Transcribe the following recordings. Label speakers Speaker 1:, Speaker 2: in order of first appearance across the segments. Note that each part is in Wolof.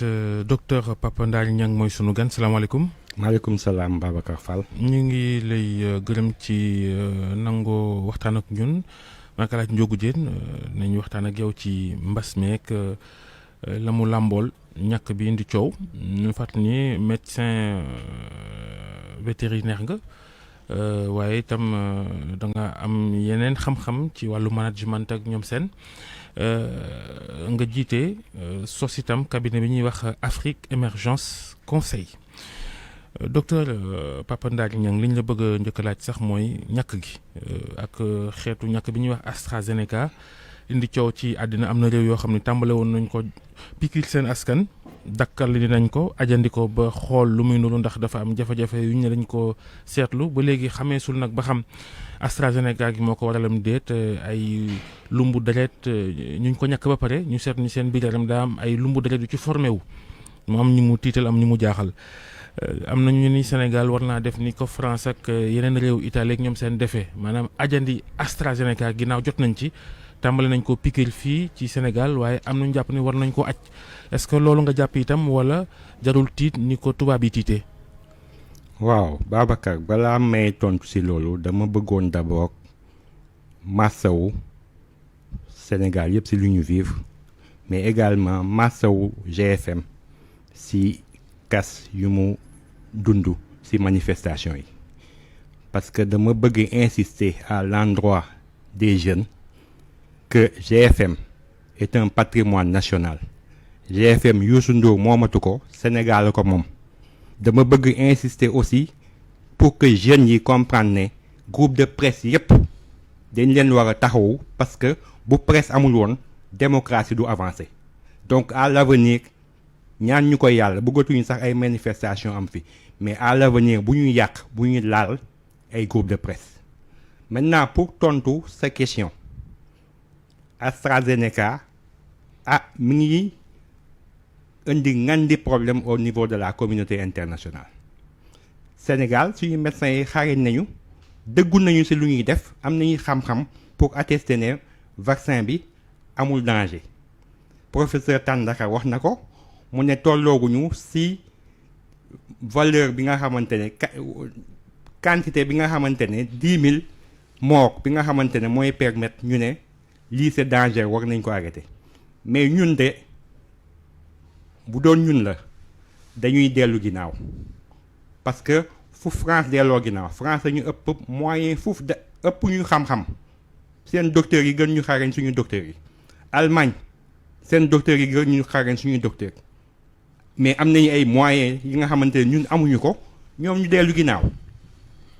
Speaker 1: ñëwaat docteur Papa Ndari Niang mooy sunu gan salaamaaleykum.
Speaker 2: maaleykum salaam Babacar Fall.
Speaker 1: ñu ngi lay gërëm ci nangoo waxtaan ak ñun naka laaj Ndiogou Diène nañu waxtaan ak yow ci mbas meek la mu làmbool ñàkk bi indi coow ñu fàttali ni médecin vétérinaire nga waaye itam da nga am yeneen xam-xam ci wàllu management ak ñoom seen nga jiite sos itam cabinet bi ñuy wax Afrique Émergence Conseil docteur Papa Ndari Niang li ñu la bëgg a njëkk a laaj sax mooy ñàkk gi ak xeetu ñàkk bi ñuy wax AstraZeneca indi coow ci àddina am na réew yoo xam ne tàmbale woon nañ ko pikiir seen askan dakkal li nañ ko ajandi ko ba xool lu muy nuru ndax dafa am jafe-jafe yu ñu ne dañ ko seetlu ba léegi xameesul nag ba xam AstraZeneca gi moo ko waralam déet ay lumbu deret ñu ko ñàkk ba pare ñu seet ni seen biir yaram daa am ay lumbu deret yu ci formé wu mu am ñu mu tiital am ñu mu jaaxal am nañu ni Sénégal war naa def ni ko France ak yeneen réew Italie ak ñoom seen defee maanaam ajandi AstraZeneca ginnaaw jot nañ ci tàmbali nañ ko piquer fii ci Sénégal waaye am nañu jàpp ni war nañ ko aj est-ce que loolu nga jàpp itam wala jarul tiit ni ko tubaab yi tiitee.
Speaker 2: waaw Babacar balaa may tontu si loolu dama bëggoon d'abord massawu Sénégal yëpp si lu ñu vivre mais également massawu GFM si kas yu mu dund si manifestation yi parce que dama bëgg insister à l'endroit des jeunes que GFM est un patrimoine national. GFM Youssou Ndour moomatu ko Sénégal ko moom dama bëgg insister aussi pour que jeunes yi comprendre ne groupe de presse yépp dañ leen war a taxawu parce que bu presse amul woon démocratie du avancer donc à l'avenir ñaan ñu ko yàlla bëggatuñu sax ay manifestation am fi mais à l'avenir bu ñuy yàq bu ñuy laal ay groupe de presse maintenant pour tontu sa question AstraZeneca mi ngi indi ngandi problème au niveau de la communauté internationale Sénégal suñu médecins yi xarañ nañu dëggu nañu ci lu ñuy def am nañu xam-xam pour attester ne vaccin bi amul danger professeur Tandaka wax na ko mu ne tollooguñu ci valeur bi nga xamante ne quantité bi nga xamante ne 10 000 morts bi nga xamante ne mooy permettre ñu ne lii c'est danger war nañ ko arrêter mais ñun de bu doon ñun la dañuy dellu ginnaaw parce que fu France delloo ginnaaw France dañu ëpp moyen fuuf de ëpp ñu xam-xam seen docteurs yi gën ñu xarañ suñu docteurs yi Allemagne seen docteurs yi gën ñu xarañ suñu docteurs mais am nañu ay moyens yi nga xamante ne ñun amuñu ko ñoom ñu dellu ginnaaw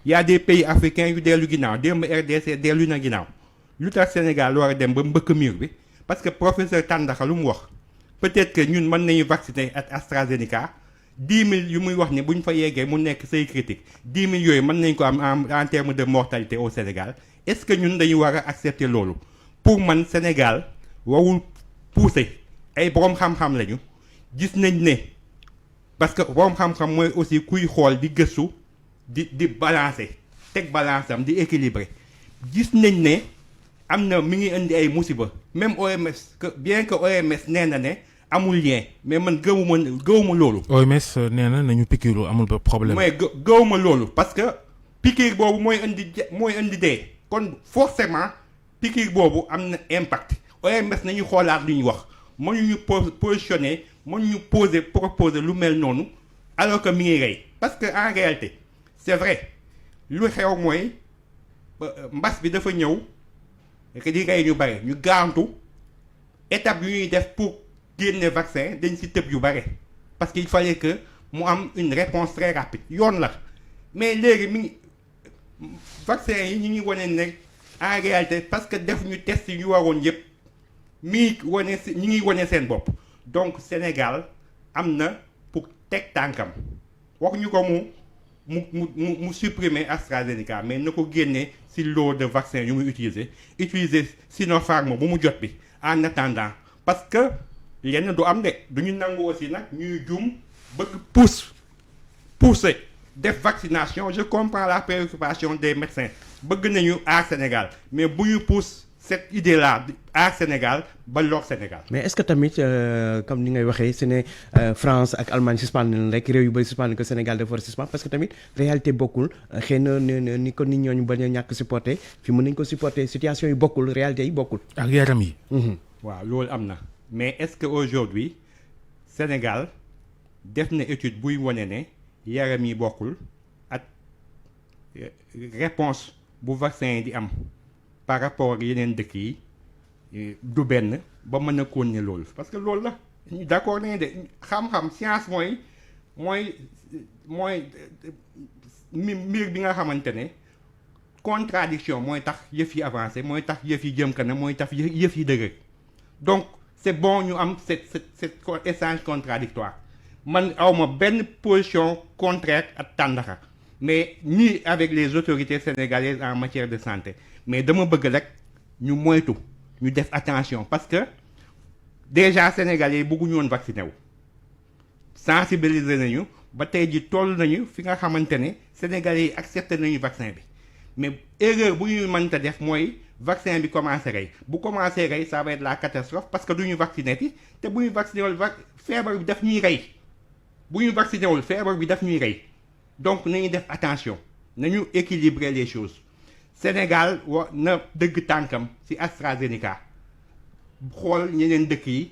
Speaker 2: y a des pays africains yu dellu ginnaaw démb RDC dellu na ginnaaw lu tax Sénégal war a dem ba mbëkk mur bi parce que professeur Tandaka lu mu wax peut-être que ñun mën nañu vacciner ak AstraZeneca 10 000 yu muy wax ne bu ñu fa yeggee mu nekk say critique 10 000 yooyu mën nañ ko am en terme de mortalité au Sénégal est-ce que ñun dañu war a accepter loolu pour man Sénégal warul pousser ay borom xam-xam lañu gis nañ ne parce que borom xam-xam mooy aussi kuy xool di gëstu di balancer teg balance am di équilibrer gis nañ ne am na mi ngi indi ay musiba même OMS que bien que OMS nee na ne amul lien mais man gëwuma loolu.
Speaker 1: OMS nee na nañu pikiru amul ba problème.
Speaker 2: mais gëwuma loolu parce que piqûre boobu mooy indi dee kon forcément piqûre boobu am na impact OMS nañu xoolaat lu ñuy wax mënuñu positionner mënuñu proposer lu mel noonu alors que mi ngi rey parce que en réalité c'est vrai lu xew mooy mbas bi dafa ñëw. di rey ñu bare ñu gaawantu étape yu ñuy def pour génne vaccin dañ ci tëb yu bare parce qu'il fallait que mu am une réponse très rapide yoon la mais léegi mi ngi vaccin yi ñu ngi wane ne en réalité parce que def ñu test yi ñu waroon yëpp ñi ngi wane seen bopp donc Sénégal am na pour teg tànkam wax ñu ko mu supprimer AstraZeneca mais na ko génne ci lot de vaccin yu muy utiliser Sinopharm bu mu jot bi en attendant parce que lenn du am de duñu nangu aussi nag ñuy juum bëgg pousser def vaccination je comprends la préoccupation des médecins bëgg nañu aar Sénégal mais bu ñu pousse cette idée-là à Sénégal ba lor Sénégal.
Speaker 3: mais est-ce que tamit comme ni ngay waxee su ne France ak Allemagne suspendre nañ rek réew yu bëri suspendre que Sénégal dafa war a suspendre parce que tamit réalité bokkul xëy na ni ko nit ñooñu bañ a ñàkk supporter fi mën nañ ko supporter situation yi bokkul réalité yi bokkul.
Speaker 1: ak yaram yi.
Speaker 2: waaw loolu am na mais est-ce que aujourd'hui Sénégal def na étude buy wane ne yaram yi bokkul ak réponse bu vaccin yi di am par rapport ak yeneen dëkk yi du benn ba mën a continuer loolu parce que loolu la ñu d'accord nañu de xam-xam science mooy mbir bi nga xamante ne contradiction mooy tax yëf yi avancé mooy tax yëf yi jëm kanam mooy tax yëf yi dëgër donc c'est bon ñu am cette échange contradictoire man awma benn position contraire ak tàndaxa mais ni avec les autorités sénégalaises en matière de santé mais dama bëgg rek ñu moytu ñu def attention parce que déjà sénégalais yi bëgguñu woon vacciné wu sensibiliser nañu ba tey ji toll nañu fi nga xamante ne sénégalais yi accepté nañu vaccin bi mais erreur bu ñuy mënta def mooy vaccin bi commencé rey bu commencé rey ça va être la catastrophe parce que du ñu vacciné ti te bu ñu vacciné wul feebar bi daf ñuy rey bu ñu vacciné wul feebar bi daf ñuy rey donc nañu def attention nañu équilibrer les choses Sénégal wa na dëgg tànkam ci AstraZeneca xool ñeneen dëkk yi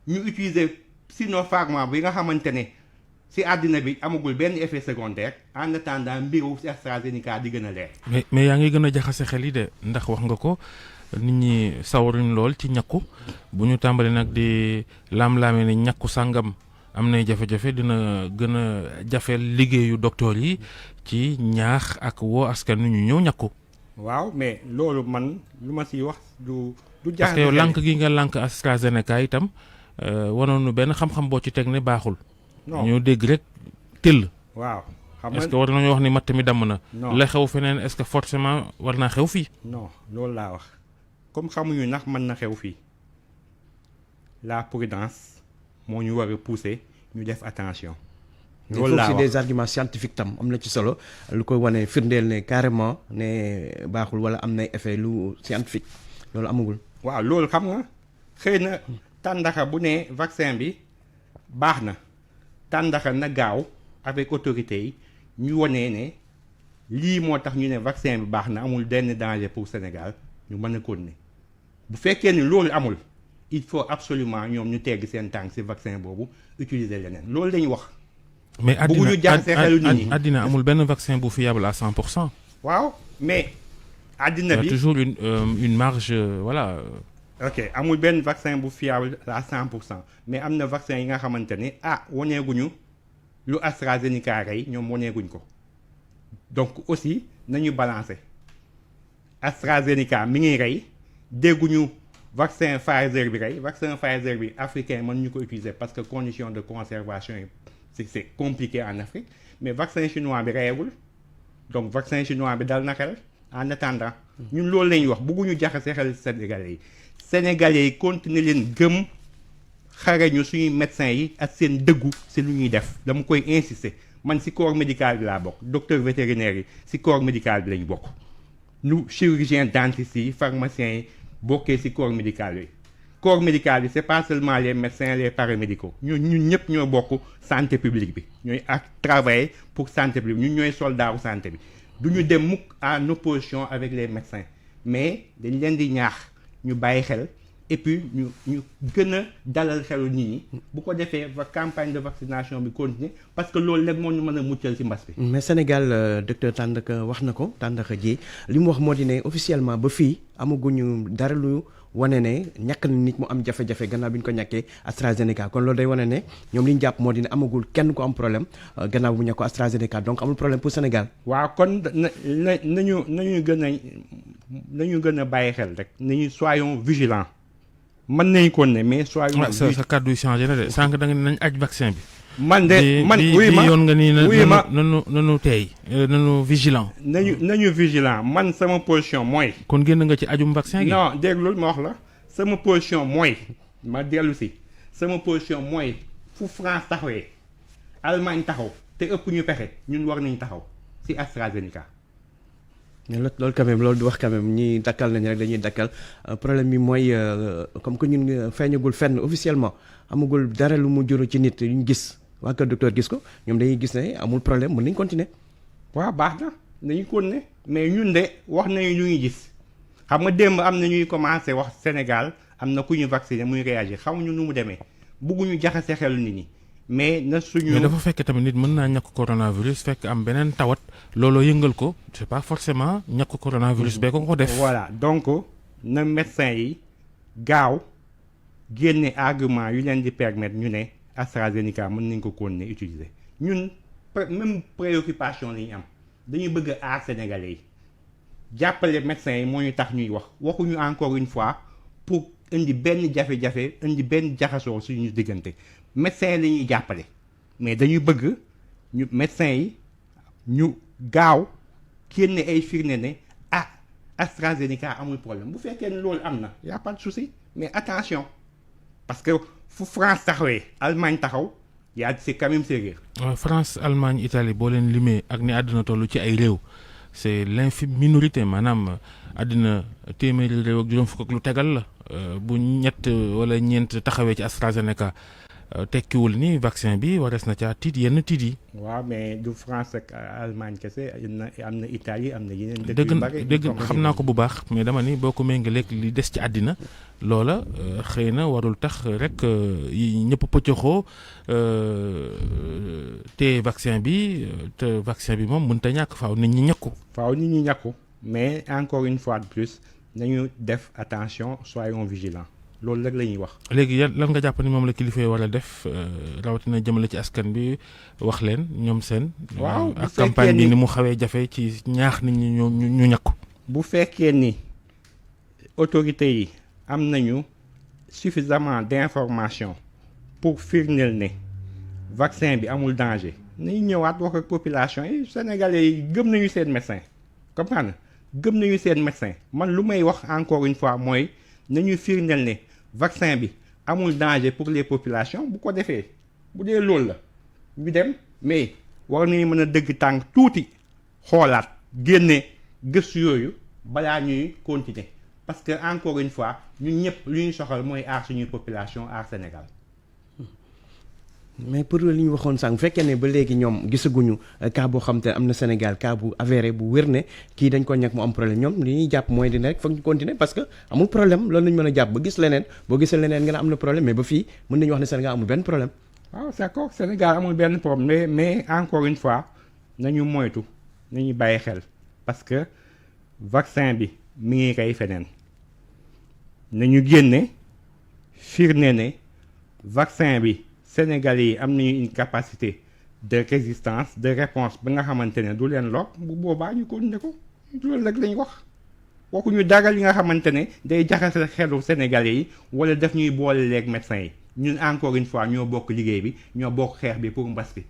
Speaker 2: ñu utiliser Sinopharm bi nga xamante ne ci àddina bi amagul benn effet secondaire en attendant mbiru ci AstraZeneca di gën a leer.
Speaker 1: mais yaa ngi gën a jaxase xel yi de ndax wax nga ko nit ñi sawaruñ lool ci ñàkku bu ñu tàmbali nag di laam-laame ne ñàkku sàngam am nay jafe-jafe dina gën a jafeel liggéeyu docteur yi ci ñaax ak woo askan wi ñu ñëw ñàkku.
Speaker 2: waaw mais loolu man lu ma ciy wax du
Speaker 1: parce que yow lànk gi nga lànk AstraZeneca itam wanoonu benn xam-xam boo ci teg ne baaxul.
Speaker 2: non
Speaker 1: ñoo dégg rek tëll.
Speaker 2: waaw xam nga
Speaker 1: est-ce que war nañoo wax ni matt mi damm na.
Speaker 2: non
Speaker 1: la xew feneen est-ce que forcément war naa xew fii.
Speaker 2: non loolu laa wax comme xamuñu ndax mën na xew fii la prudence moo ñu war a pousser ñu def attention. loolu laa wax
Speaker 3: des arguments scientifiques tam am na ci solo lu koy wane firndeel ne carrément ne baaxul wala am nay effet lu scientifique loolu amagul.
Speaker 2: waaw loolu xam nga xëy na tàndaxa bu ne vaccin bi baax na tàndaxa na gaaw avec autorité yi ñu wonee ne lii moo tax ñu ne vaccin bi baax na amul benn danger pour Sénégal ñu mën a continuer bu fekkee ni loolu amul il faut absolument ñoom ñu tegg seen tànk ci vaccin boobu utiliser leneen loolu lañu wax.
Speaker 1: mais
Speaker 2: bëgguñu jaxase xelu nit ñi
Speaker 1: àddina amul benn vaccin bu fiable à 100%.
Speaker 2: waaw mais àddina
Speaker 1: il y
Speaker 2: bi
Speaker 1: a toujours une marge voilà.
Speaker 2: ok amul benn vaccin bu fiable à 100% mais am na vaccin yi nga xamante ne waneeguñu lu AstraZeneca rey ñoom waneeguñ ko donc aussi nañu balancer AstraZeneca mi ngi rey dégguñu vaccin Pfizer bi rey vaccin Pfizer bi africain mën ñu ko utiliser parce que condition de conservation yi c'est compliqué en Afrique mais vaccin chinois bi reyagul donc vaccin chinois bi dal na xel en attendant ñun loolu lañuy wax bëgguñu jaxase xel Sénégalais yi continuer leen gëm xarañu suñuy médecins yi ak seen dëggu ci lu ñuy def dama koy insister man ci corps médical bi laa bokk docteur vétérinaire yi ci corps médical bi lañu bokk nu chirurgien dentiste yi pharmaciens yi bokkee ci corps médical bi corps médical bi c'est pas seulement les médecins les paramédicaux ñun ñëpp ñoo bokk santé publique bi ñooy ak travailler pour santé publique ñun ñooy soldaaru santé bi du ñu dem mukk en opposition avec les médecins mais dañ leen di ñaax ñu bàyyi xel et puis ñu gën a dalal xelu nit ñi bu ko defee campagne de vaccination bi continuer parce que loolu léegi moo ñu mën a muccal ci mbas bi.
Speaker 3: mais Sénégal docteur Tandakha wax na ko Tandakha Dièye li mu wax moo di ne officiellement ba fii amaguñu dara lu wane ne ñàkk na nit mu am jafe-jafe gannaaw bi ñu ko ñàkkee AstraZeneca kon loolu day wane ne ñoom li ñu jàpp moo di ne amagul kenn ku am problème gannaaw bu ñu ko AstraZeneca donc amul problème pour Sénégal.
Speaker 2: waaw kon nañu gën a bàyyi xel rek nañu soyons vigilants. mën nañu ko ne mais soyons.
Speaker 1: sa kàddu yi changé na de sànq da nga ne nañ aj vaccin bi.
Speaker 2: man
Speaker 1: wuy ma yoon nga ni nanu tey nanu vigilant.
Speaker 2: nañu vigilant man sama position mooy.
Speaker 1: kon génn nga ci ajum vaccin gi.
Speaker 2: non déglul ma wax la sama position mooy ma dellu si sama position mooy fu France taxawee Allemagne taxaw te ëpp ñu pexe ñun war nañu taxaw si AstraZeneca
Speaker 3: mais loolu quand même loolu du wax quand même ñi dakkal nañ rek dañuy dakkal problème bi mooy comme que ñun feeñagul fenn officiellement amagul dara lu mu juru ci nit yu ñu gis waa kër docteur gis ko ñoom dañuy gis ne amul problème mën nañ continuer.
Speaker 2: waaw baax na dañu continuer mais ñun de wax nañu lu ñu gis xam nga démb am na ñuy commencé wax Sénégal am na ku ñu vacciné muy réagir xamuñu nu mu demee bugguñu jaxase xelu nit ñi mais na suñu.
Speaker 1: mais dafa fekk tamit nit mën naa ñàkk coronavirus fekk am beneen tawat looloo yëngal ko c'est pas forcément ñàkk coronavirus bee ko def.
Speaker 2: voilà donc na médecin yi gaaw génne argument yu leen di permettre ñu ne AstraZeneca mën nañ ko continuer utiliser ñun même préoccupation la ñu am dañuy bëgg a aar sénégalais yi jàppale médecins yi moo ñu tax ñuy wax waxuñu encore une fois pour indi benn jafe-jafe indi benn jaxasoo suñu diggante médecins yi la ñuy jàppale mais dañuy bëgg ñu médecins yi ñu gaaw génne ay firnde ne AstraZeneca amul problème bu fekkee ne loolu am na y a pas de souci mais attention parce que fu France taxawee Allemagne taxaw yaa c'est quand même sérieux.
Speaker 1: France Allemagne Italie boo leen limee ak ni àddina toll ci ay réew c'est l'infime minorité maanaam àddina téeméeri réew ak juróom fukk ak lu tegal la bu ñett wala ñeent taxawee ci AstraZeneca tekkiwul ni vaccin bi warees na caa tiit yenn tiit yi.
Speaker 2: waaw mais du France ak Allemagne kese am na Italie am na yeneen dëkk yu bari
Speaker 1: dëgg xam naa ko bu baax mais dama ni boo ko méngaleeg li des ci àddina loola xëy na warul tax rek yi ñëpp pëccëxoo te vaccin bi moom mënut a ñàkk faaw nit ñi ñàkku.
Speaker 2: mais encore une fois de plus nañu def attention soyons vigilants loolu rek la ñuy wax.
Speaker 1: léegi lan nga jàpp ni moom la kilifa yi war a def rawatina jëmale ci askan bi wax leen ñoom seen.
Speaker 2: waaw
Speaker 1: ak campagne bi ni mu xawee jafe ci ñaax nit ñi ñu ñàkku.
Speaker 2: bu fekkee ni autorités yi am nañu suffisamment d'information pour firndeel ne vaccin bi amul danger nañu ñëwaat wax ak population yi sénégalais yi gëm nañu seen médecin comprendre gëm nañu seen médecin man lu may wax encore une fois mooy nañu firndeel ne vaccin bi amul danger pour les populations bu ko defee bu dee loolu la ñu dem mais war nañu mën a dëgg tànk tuuti xoolaat génne gëstu yooyu balaa ñuy continuer parce que encore une fois ñun ñëpp lu ñu soxal mooy aar suñuy population aar Sénégal.
Speaker 3: mais pour li ñu waxoon sànq bu fekkee ne ba léegi ñoom gisaguñu cas boo xam te am na Sénégal cas bu avéré bu wér ne kii dañ ko ñàkk mu am problème ñoom li ñuy jàpp mooy dina rek foog ñu continuer parce que amul problème loolu lañu mën a jàpp ba gis leneen boo gisee leneen nga ne am na problème mais ba fii mën nañu wax ne Sénégal amul benn problème.
Speaker 2: waaw d'accord Sénégal amul benn problème mais encore une fois nañu moytu nañu bàyyi xel parce que vaccin bi mi ngi rey feneen nañu génne firnde ne vaccin bi. Sénégalais yi am nañu une capacité de résistance de réponse ba nga xamante ne du leen lor bu boobaa ñu continuer ko loolu rek lañ wax waxuñu dara li nga xamante ne day jaxase xelu Sénégalais yi wala def ñuy boole leeg médecins yi ñun encore une fois ñoo bokk liggéey bi ñoo bokk xeex bi pour mbas bi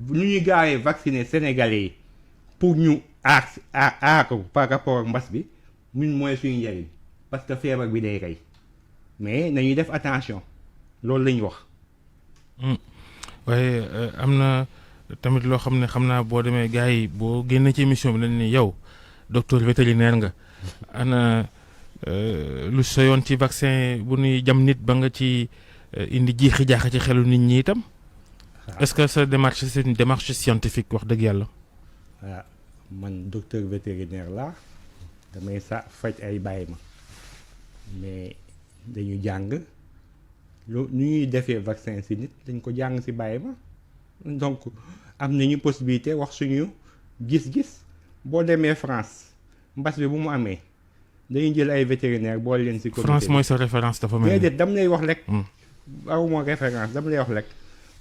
Speaker 2: nu ñuy gaawee vacciner Sénégalais yi pour ñu aar ko par rapport ak mbas bi ñun mooy suñu njëriñ parce que feebar bi day rey mais nañuy def attention loolu lañ wax.
Speaker 1: waaye am na tamit loo xam ne xam naa boo demee gars yi boo génnee ci émission bi dañ ne yow docteur vétérinaire nga ana lu sa yoon ci vaccin bu nuy jam nit ba nga ci indi jiixi jaaxa ci xelu nit ñi itam est-ce que sa démarche c'est une démarche scientifique wax dëgg yàlla.
Speaker 2: man docteur vétérinaire laa damay faj ay bàyyi ma mais dañu jàng. lu nu ñuy defee vaccin ci nit dañ ko jàng ci bàyyi ma donc am nañu possibilité wax suñu gis-gis boo demee France mbas bi bu mu amee dañuy jël ay vétérinaire boole leen ci comité.
Speaker 1: France mooy sa référence dafa mel ni.
Speaker 2: déedéet dama lay wax rek. awuma référence dama lay wax rek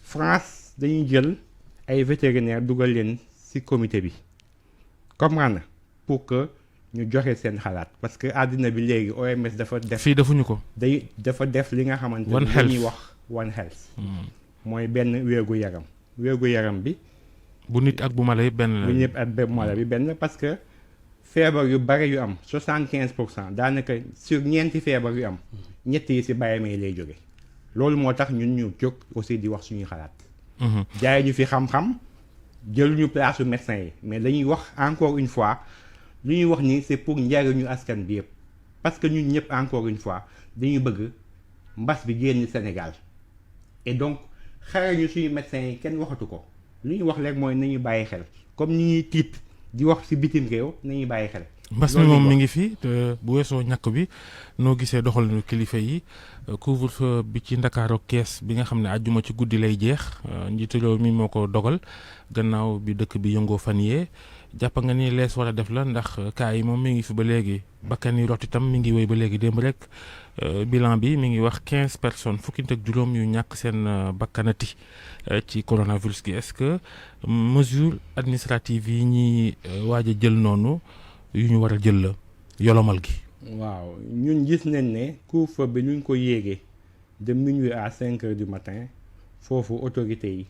Speaker 2: France dañuy jël ay vétérinaire dugal leen ci comité bi comprendre na pour que ñu joxe seen xalaat parce que àddina bi léegi OMS dafa def.
Speaker 1: fii defuñu ko.
Speaker 2: dafa def li nga xamante
Speaker 1: One Health
Speaker 2: ñuy wax One Health. mooy benn wérgu yaram bi.
Speaker 1: bu nit ak bu mala yëpp benn la.
Speaker 2: bu nit ak bu mala bi benn parce que feebar yu bari yu am 75% daanaka sur ñeenti feebar yu am ñett yi ci bàyyi may lay jóge loolu moo tax ñun ñu jóg aussi di wax suñuy xalaat. jaay ñu fi xam-xam jëluñu place su médecin yi mais dañuy wax encore une fois. lu ñuy wax ni c'est pour njariñu askan bi yëpp parce que ñun ñëpp encore une fois dañuy bëgg mbas bi génn Sénégal et donc xarañu suñu médecins yi kenn waxatu ko lu ñuy wax rek mooy nañu bàyyi xel comme ni ñuy tiit di wax ci bitim réew nañuy bàyyi xel.
Speaker 1: mbas mi moom mi ngi fi te bu weesoo ñàkk bi noo gisee doxalinu kilifa yi couvre-feu bi ci Ndakaaru Kees bi nga xam ne àjjuma ci guddi lay jeex njiitu réew mi moo ko dogal gannaaw bi dëkk bi yëngoo fan yee jàpp nga ni lees war a def la ndax cas yi moom mi ngi fi ba léegi bakkan yi rot itam mi ngi wéy ba léegi démb rek bilan bi mi ngi wax 15 personnes fukki ak juróom yu ñàkk seen bakkanati ci coronavirus gi est-ce que mesure administrative yi ñuy waaj a jël noonu yu ñu war a jël la yolomal gi.
Speaker 2: waaw ñun gis nañ ne couvre-feu bi ñu ko yéegee de minuit à 5 heures du matin foofu autorités yi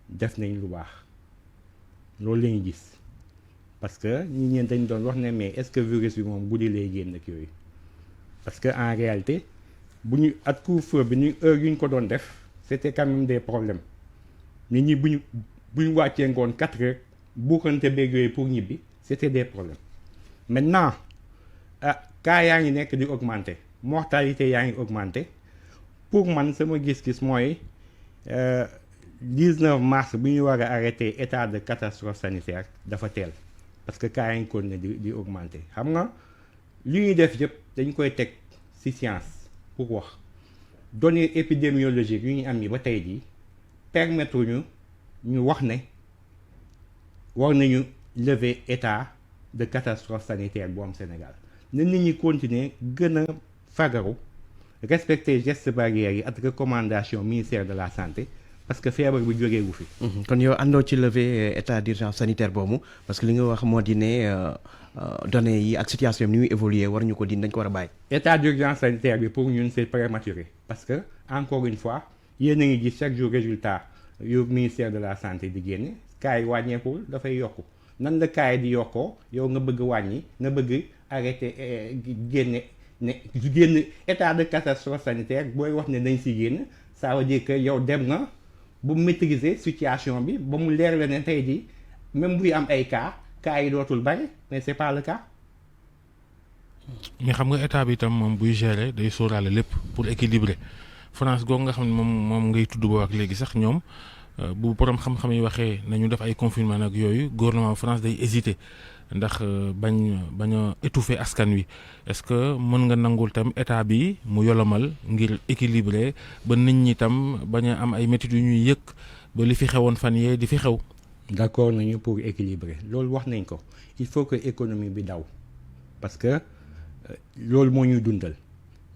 Speaker 2: def nañ lu baax loolu la ñu gis parce que ñi ñeen dañ doon wax ne mais est-ce que virus bi moom guddi lay génn ak yooyu parce que en réalité bu ñu at couvre-feu bi ñu heure yu ñu ko doon def c'était quand même des problèmes nit ñi bu ñu wàccee ngoon 4 heures buukante beeg yooyu pour ñibbi c'était des problèmes. Maintenant cas yaa ngi nekk di augmenter mortalité yaa ngi augmenter pour man sama gis-gis mooy 19 mars bu ñu war a arrêter état de catastrophe sanitaire dafa teel parce que cas yaa ngi continuer di augmenter xam nga li ñuy def yëpp dañ koy teg ci science pour wax données épidémiologiques yu ñu am yi ba tey jii permettre ñu wax ne war nañu lever état de catastrophe sanitaire bu am Sénégal na nit ñi continuer gën a fagaru respecter gestes barrières yi ak recommandation ministère de la santé parce que feebar bi jógeegu fi.
Speaker 3: kon yow àndoo ci lever état d'urgence sanitaire boobu parce que li nga wax moo di ne données yi ak situation ni muy évoluer war ñu ko di dañ ko war a bàyyi.
Speaker 2: état d'urgence sanitaire bi pour ñun c'est prématuré parce que encore une fois yéen a ngi gis chaque jour résultat yu ministère de la santé di génne cas yi wàññeekul dafay yokku. nan la kaay di yokkoo yow nga bëgg wàññi nga bëgg arrêté génn état de catastrophe sanitaire booy wax ne dañ si génn ça veut dire que yow dem nga bu maîtriser situation bi ba mu leer la ne tey jii même buy am ay cas yi dootul bari mais c'est pas le cas.
Speaker 1: mais xam nga état bi itam moom buy gérer day sóoraale lépp pour équilibrer France googu nga xam ne moom ngay tudd boo ak léegi sax ñoom. bu borom xam-xam yi waxee nañu def ay confinement nag yooyu gouvernement France day hésiter ndax bañ a étouffer askan wi est-ce que mën nga nangul tam état bi mu yolomal ngir équilibrer ba nit ñi tam bañ a am ay métit yu ñuy yëg ba li fi xewoon fan yee di fi xew.
Speaker 2: d'accord nañu pour équilibrer loolu wax nañ ko il faut que économie bi daw parce que loolu moo ñuy dundal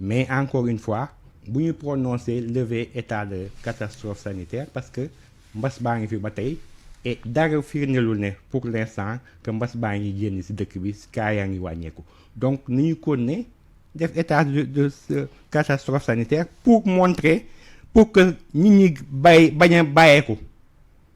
Speaker 2: mais encore une fois bu ñu prononcer lever état de catastrophe sanitaire parce que mbas baa ngi fi ba tey et dara firndelul ne pour l'instant que mbas baa ngi génn ci dëkk bi cas yaa ngi wàññeeku donc ni ñu continuer def état de catastrophe sanitaire pour montrer pour que nit ñi bañ a bàyyeeku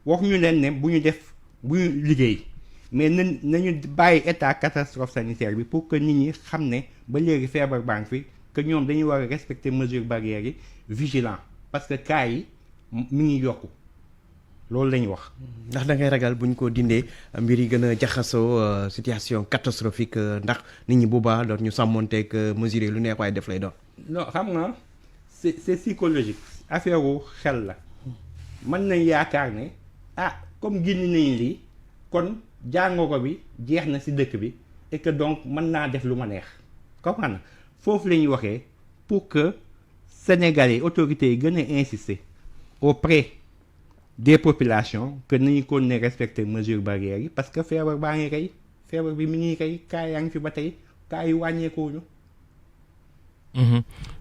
Speaker 2: wax ñu leen ne bu ñu liggéey mais nañu bàyyi état catastrophe sanitaire bi pour que nit ñi xam ne ba léegi feebar baa ngi fi que ñoom dañuy war a respecter mesures barrières yi vigilant parce que cas yi mi ngi yokku loolu la ñu wax.
Speaker 3: ndax da ngay ragal buñ ko dindee mbir yi gën a jaxasoo situation catastrophique ndax nit ñi bu baax doon ñu sàmmonteeg mesures yi lu neex waaye def lay doon.
Speaker 2: non xam nga c'est psychologique affaire wu xel la mën nañ yaakaar ne comme génn nañ lii kon jàngoro bi jeex na ci dëkk bi et que donc mën naa def lu ma neex comprendre foofu la ñuy waxee pour que Sénégalais autorités yi gën a insister auprès des populations que nañu ko ne respecter mesures barrières yi parce que feebar baa ngi rey feebar bi mi ngi rey cas yaa ngi fi ba tey cas yi wàññeekuñu.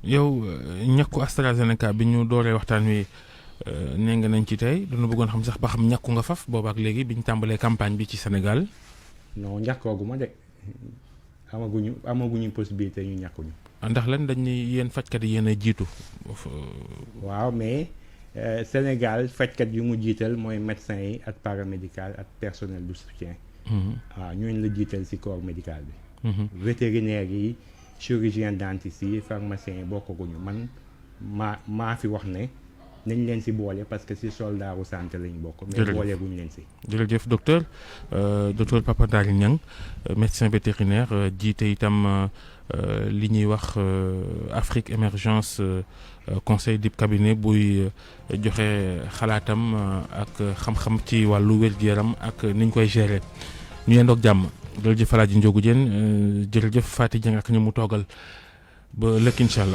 Speaker 1: yow ñàkku AstraZeneca bi ñu dooree waxtaan wi nee nga nañ ci tey dañu bëggoon xam sax ba xam ñàkku nga faf boobaak léegi bi ñu tàmbalee campagne bi ci Sénégal.
Speaker 2: non ñàkkooguma de amaguñu possibilité ñu ñàkkuñu.
Speaker 1: ndax lan dañ ni yéen fajkat yi yéen a jiitu.
Speaker 2: waaw mais Sénégal fajkat yu mu jiital mooy médecins yi ak paramédical ak personnel du soutien. waaw ñooñu la jiital ci corps médical bi. vétérinaires yi chirurgien dentiste yi pharmaciens yi bokkaguñu man maa fi wax ne nañ leen si boole parce que si soldaaru santé lañ bokk. mais
Speaker 1: Jërëjëf.
Speaker 2: boole buñ leen si.
Speaker 1: jërëjëf docteur docteur Papa Daly Niang médecin vétérinaire jiite itam li ñuy wax Afrique émergence conseil du cabinet buy joxe xalaatam ak xam-xam ci wàllu wér-gu-yaram ak ni ñu koy gérer ñu yendoog jàmm jërëjëf Alaaji Ndiogou Diène jërëjëf Faty Dieng ak ñu mu toogal ba lëkk incha allah.